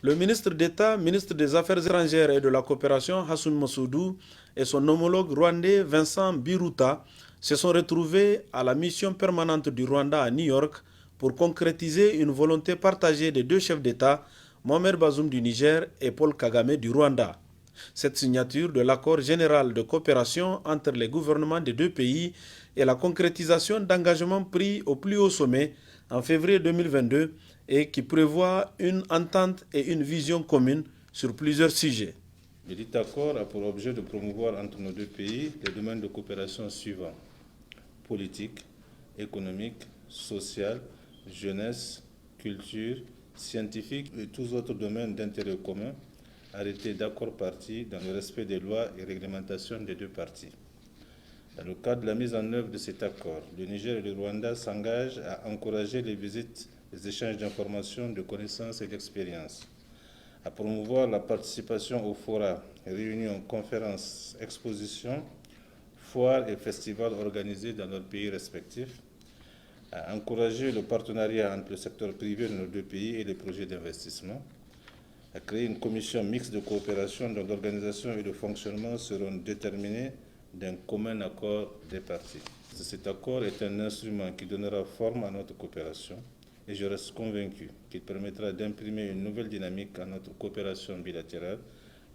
Le ministre d'État, ministre des Affaires étrangères et de la coopération, Hassoun Massoudou, et son homologue rwandais Vincent Biruta se sont retrouvés à la mission permanente du Rwanda à New York pour concrétiser une volonté partagée des deux chefs d'État, Mohamed Bazoum du Niger et Paul Kagame du Rwanda. Cette signature de l'accord général de coopération entre les gouvernements des deux pays est la concrétisation d'engagements pris au plus haut sommet en février 2022 et qui prévoit une entente et une vision commune sur plusieurs sujets. Le dit accord a pour objet de promouvoir entre nos deux pays les domaines de coopération suivants: politique, économique, social, jeunesse, culture, scientifique et tous autres domaines d'intérêt commun, arrêtés d'accord parties dans le respect des lois et réglementations des deux parties. Dans le cadre de la mise en œuvre de cet accord, le Niger et le Rwanda s'engagent à encourager les visites, les échanges d'informations, de connaissances et d'expériences, à promouvoir la participation aux forats, réunions, conférences, expositions, foires et festivals organisés dans leurs pays respectifs, à encourager le partenariat entre le secteur privé de nos deux pays et les projets d'investissement, à créer une commission mixte de coopération dont l'organisation et le fonctionnement seront déterminés d'un commun accord des parties. Cet accord est un instrument qui donnera forme à notre coopération et je reste convaincu qu'il permettra d'imprimer une nouvelle dynamique à notre coopération bilatérale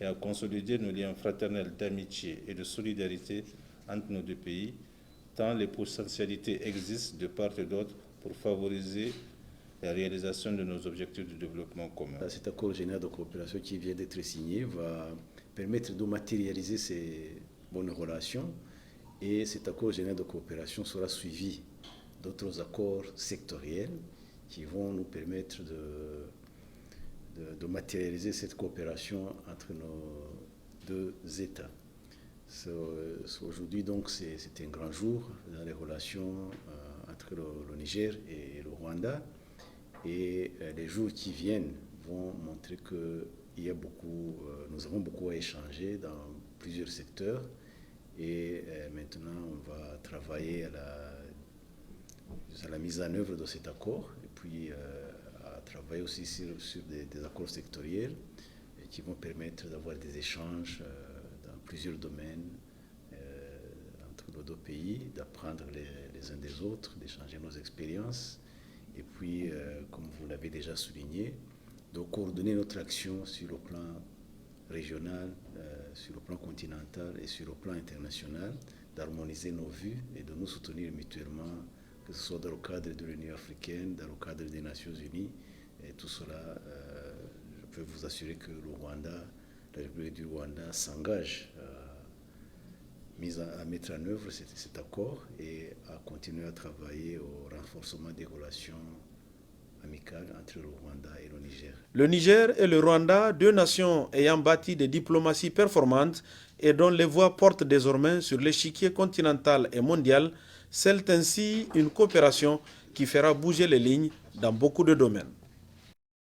et à consolider nos liens fraternels d'amitié et de solidarité entre nos deux pays, tant les potentialités existent de part et d'autre pour favoriser la réalisation de nos objectifs de développement commun. Cet accord général de coopération qui vient d'être signé va permettre de matérialiser ces bonnes relations et cet accord général de coopération sera suivi d'autres accords sectoriels qui vont nous permettre de matérialiser cette coopération entre nos deux États. Aujourd'hui, donc, c'est un grand jour dans les relations entre le Niger et le Rwanda. Et les jours qui viennent vont montrer que nous avons beaucoup à échanger dans plusieurs secteurs. Et maintenant, on va travailler à la mise en œuvre de cet accord. Et puis, à travailler aussi sur des accords sectoriels qui vont permettre d'avoir des échanges dans plusieurs domaines entre nos deux pays, d'apprendre les uns des autres, d'échanger nos expériences. Et puis, comme vous l'avez déjà souligné, de coordonner notre action sur le plan régional, sur le plan continental et sur le plan international, d'harmoniser nos vues et de nous soutenir mutuellement, que ce soit dans le cadre de l'Union africaine, dans le cadre des Nations unies. Et tout cela, je peux vous assurer que la République du Rwanda s'engage à mettre en œuvre cet accord et à continuer à travailler au renforcement des relations amicales entre le Rwanda et le Niger. Le Niger et le Rwanda, deux nations ayant bâti des diplomaties performantes et dont les voix portent désormais sur l'échiquier continental et mondial, scellent ainsi une coopération qui fera bouger les lignes dans beaucoup de domaines.